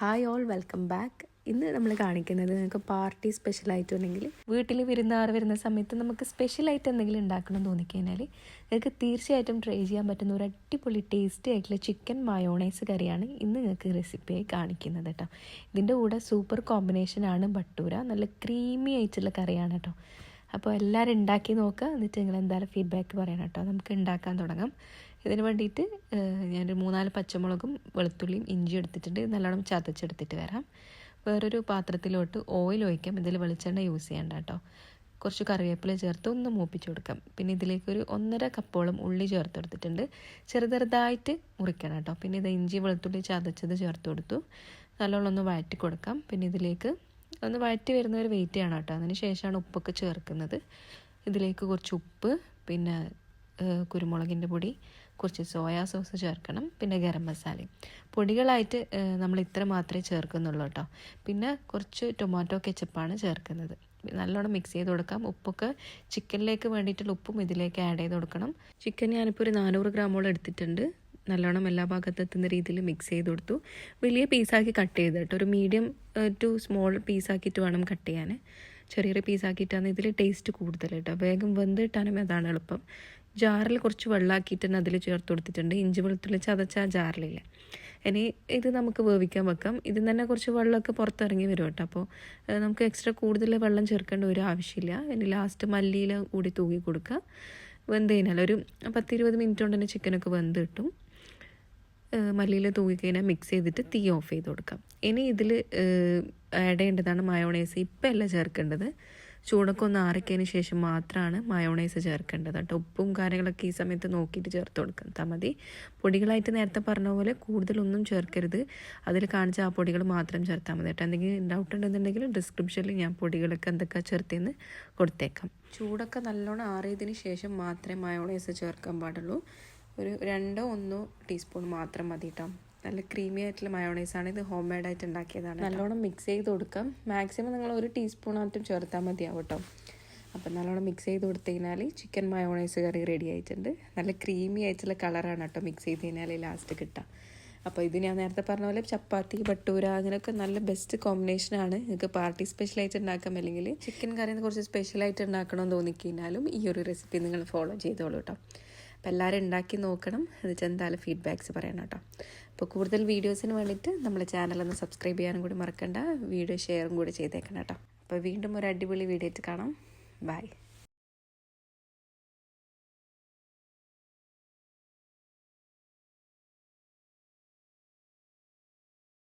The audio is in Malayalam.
Hi all, welcome back. ഇന്ന് നമ്മൾ കാണിക്കുന്നത് നിങ്ങൾക്ക് പാർട്ടി സ്പെഷ്യലായിട്ടുണ്ടെങ്കിൽ വീട്ടിൽ വിരുന്നാർ വരുന്ന സമയത്ത് നമുക്ക് സ്പെഷ്യലായിട്ട് എന്തെങ്കിലും ഉണ്ടാക്കണം തോന്നിക്കഴിഞ്ഞാൽ നിങ്ങൾക്ക് തീർച്ചയായിട്ടും ട്രൈ ചെയ്യാൻ പറ്റുന്ന ഒരു അടിപൊളി ടേസ്റ്റി ആയിട്ടുള്ള ചിക്കൻ മയോണൈസ് കറിയാണ് ഇന്ന് നിങ്ങൾക്ക് റെസിപ്പിയായി കാണിക്കുന്നത് കേട്ടോ. ഇതിൻ്റെ കൂടെ സൂപ്പർ കോമ്പിനേഷനാണ് ഭട്ടൂര. നല്ല ക്രീമി ആയിട്ടുള്ള കറിയാണ് കേട്ടോ. അപ്പോൾ എല്ലാവരും ഉണ്ടാക്കി നോക്കുക, എന്നിട്ട് നിങ്ങൾ എന്തായാലും ഫീഡ്ബാക്ക് പറയണം കേട്ടോ. നമുക്ക് ഉണ്ടാക്കാൻ തുടങ്ങാം. ഇതിന് വേണ്ടിയിട്ട് ഞാനൊരു 3-4 പച്ചമുളകും വെളുത്തുള്ളിയും ഇഞ്ചി എടുത്തിട്ടുണ്ട്. നല്ലോണം ചതച്ചെടുത്തിട്ട് വരാം. വേറൊരു പാത്രത്തിലോട്ട് ഓയിൽ ഒഴിക്കാം. ഇതിൽ വെളിച്ചെണ്ണ യൂസ് ചെയ്യേണ്ട കേട്ടോ. കുറച്ച് കറിവേപ്പില ചേർത്ത് ഒന്ന് മൂപ്പിച്ച് കൊടുക്കാം. പിന്നെ ഇതിലേക്കൊരു 1.5 കപ്പോളം ഉള്ളി ചേർത്തെടുത്തിട്ടുണ്ട്. ചെറുതായിട്ട് മുറിക്കണം കേട്ടോ. പിന്നെ ഇത് ഇഞ്ചി വെളുത്തുള്ളി ചതച്ചത് ചേർത്ത് കൊടുത്തു. നല്ലോണം ഒന്ന് വഴറ്റി കൊടുക്കാം. പിന്നെ ഇതിലേക്ക് ഒന്ന് വഴറ്റി വരുന്നവർ വെയിറ്റ് ചെയ്യണം കേട്ടോ. അതിന് ശേഷമാണ് ഉപ്പൊക്കെ ചേർക്കുന്നത്. ഇതിലേക്ക് കുറച്ച് ഉപ്പ്, പിന്നെ കുരുമുളകിൻ്റെ പൊടി, കുറച്ച് സോയാ സോസ് ചേർക്കണം, പിന്നെ ഗരം മസാലയും. പൊടികളായിട്ട് നമ്മൾ ഇത്ര മാത്രമേ ചേർക്കുന്നുള്ളൂ കേട്ടോ. പിന്നെ കുറച്ച് ടൊമാറ്റോ കെച്ചപ്പാണ് ചേർക്കുന്നത്. നല്ലോണം മിക്സ് ചെയ്ത് കൊടുക്കാം. ഉപ്പൊക്കെ ചിക്കനിലേക്ക് വേണ്ടിയിട്ടുള്ള ഉപ്പും ഇതിലേക്ക് ആഡ് ചെയ്ത് കൊടുക്കണം. ചിക്കൻ ഞാനിപ്പോൾ ഒരു 400 ഗ്രാമോളം എടുത്തിട്ടുണ്ട്. നല്ലോണം എല്ലാ ഭാഗത്തെത്തുന്ന രീതിയിൽ മിക്സ് ചെയ്ത് കൊടുത്തു. വലിയ പീസാക്കി കട്ട് ചെയ്ത് കേട്ടോ. ഒരു മീഡിയം ടു സ്മോൾ പീസാക്കിയിട്ട് വേണം കട്ട് ചെയ്യാൻ. ചെറിയൊരു പീസാക്കിയിട്ടാണ് ഇതിൽ ടേസ്റ്റ് കൂടുതൽ കേട്ടോ. വേഗം വെന്ത് കിട്ടാനും അതാണ് എളുപ്പം. ജാറിൽ കുറച്ച് വെള്ളമാക്കിയിട്ട് തന്നെ അതിൽ ചേർത്ത് കൊടുത്തിട്ടുണ്ട്. ഇഞ്ചി വെളുത്തുള്ളി ചതച്ച ആ ജാറിലില്ല. ഇനി ഇത് നമുക്ക് വേവിക്കാൻ വെക്കാം. ഇതിൽ തന്നെ കുറച്ച് വെള്ളമൊക്കെ പുറത്തിറങ്ങി വരും കേട്ടോ. അപ്പോൾ നമുക്ക് എക്സ്ട്രാ കൂടുതൽ വെള്ളം ചേർക്കേണ്ട ഒരു ആവശ്യമില്ല. ഇനി ലാസ്റ്റ് മല്ലിയില കൂടി തൂക്കി കൊടുക്കുക. വെന്ത് കഴിഞ്ഞാൽ ഒരു 10-20 മിനിറ്റ് കൊണ്ട് തന്നെ ചിക്കനൊക്കെ വെന്ത് കിട്ടും. മല്ലിയില തൂക്കിക്കഴിഞ്ഞാൽ മിക്സ് ചെയ്തിട്ട് തീ ഓഫ് ചെയ്ത് കൊടുക്കാം. ഇനി ഇതിൽ ആഡ് ചെയ്യേണ്ടതാണ് മയോണൈസ്. ഇപ്പം അല്ല ചേർക്കേണ്ടത്. ചൂടൊക്കെ ഒന്ന് ആറിക്കതിന് ശേഷം മാത്രമാണ് മയോണൈസ് ചേർക്കേണ്ടത് കേട്ടോ. ഉപ്പും കാര്യങ്ങളൊക്കെ ഈ സമയത്ത് നോക്കിയിട്ട് ചേർത്ത് കൊടുത്താൽ മതി. പൊടികളായിട്ട് നേരത്തെ പറഞ്ഞ പോലെ കൂടുതലൊന്നും ചേർക്കരുത്. അതിൽ കാണിച്ച ആ പൊടികൾ മാത്രം ചേർത്താൽ മതി കേട്ടോ. എന്തെങ്കിലും ഡൗട്ട് ഉണ്ടെന്നുണ്ടെങ്കിൽ ഡിസ്ക്രിപ്ഷനിൽ ഞാൻ പൊടികളൊക്കെ എന്തൊക്കെ ചേർത്തെന്ന് കൊടുത്തേക്കാം. ചൂടൊക്കെ നല്ലോണം ആറിയതിന് ശേഷം മാത്രമേ മയോണൈസ് ചേർക്കാൻ പാടുള്ളൂ. ഒരു 2-1 ടീസ്പൂൺ മാത്രം മതി കേട്ടോ. നല്ല ക്രീമി ആയിട്ടുള്ള മയോണൈസാണ്. ഇത് ഹോം മെയ്ഡായിട്ട് ഉണ്ടാക്കിയതാണ്. നല്ലോണം മിക്സ് ചെയ്ത് കൊടുക്കാം. മാക്സിമം നിങ്ങൾ 1 ടീസ്പൂണായിട്ടും ചേർത്താൽ മതിയാവും കേട്ടോ. അപ്പം നല്ലോണം മിക്സ് ചെയ്ത് കൊടുത്തു കഴിഞ്ഞാൽ ചിക്കൻ മയോണൈസ് കറി റെഡി ആയിട്ടുണ്ട്. നല്ല ക്രീമി ആയിട്ടുള്ള കളറാണ് കേട്ടോ മിക്സ് ചെയ്ത് കഴിഞ്ഞാൽ ലാസ്റ്റ് കിട്ടുക. അപ്പോൾ ഇത് ഞാൻ നേരത്തെ പറഞ്ഞ പോലെ ചപ്പാത്തി, ഭട്ടൂര അങ്ങനെയൊക്കെ നല്ല ബെസ്റ്റ് കോമ്പിനേഷനാണ്. നിങ്ങൾക്ക് പാർട്ടി സ്പെഷ്യലായിട്ട് ഉണ്ടാക്കാം, അല്ലെങ്കിൽ ചിക്കൻ കറിയിൽ കുറച്ച് സ്പെഷ്യലായിട്ട് ഉണ്ടാക്കണമെന്ന് തോന്നിക്കഴിഞ്ഞാലും ഈ ഒരു റെസിപ്പി നിങ്ങൾ ഫോളോ ചെയ്തോളൂ കേട്ടോ. അപ്പോൾ എല്ലാവരും ഉണ്ടാക്കി നോക്കണം. എന്നിട്ട് എന്തായാലും ഫീഡ്ബാക്ക്സ് പറയണം കേട്ടോ. അപ്പോൾ കൂടുതൽ വീഡിയോസിന് വേണ്ടിയിട്ട് നമ്മുടെ ചാനലൊന്ന് സബ്സ്ക്രൈബ് ചെയ്യാനും കൂടി മറക്കണ്ട. വീഡിയോ ഷെയറും കൂടി ചെയ്തേക്കണം കേട്ടോ. അപ്പോൾ വീണ്ടും ഒരു അടിപൊളി വീഡിയോ ആയിട്ട് കാണാം. ബൈ.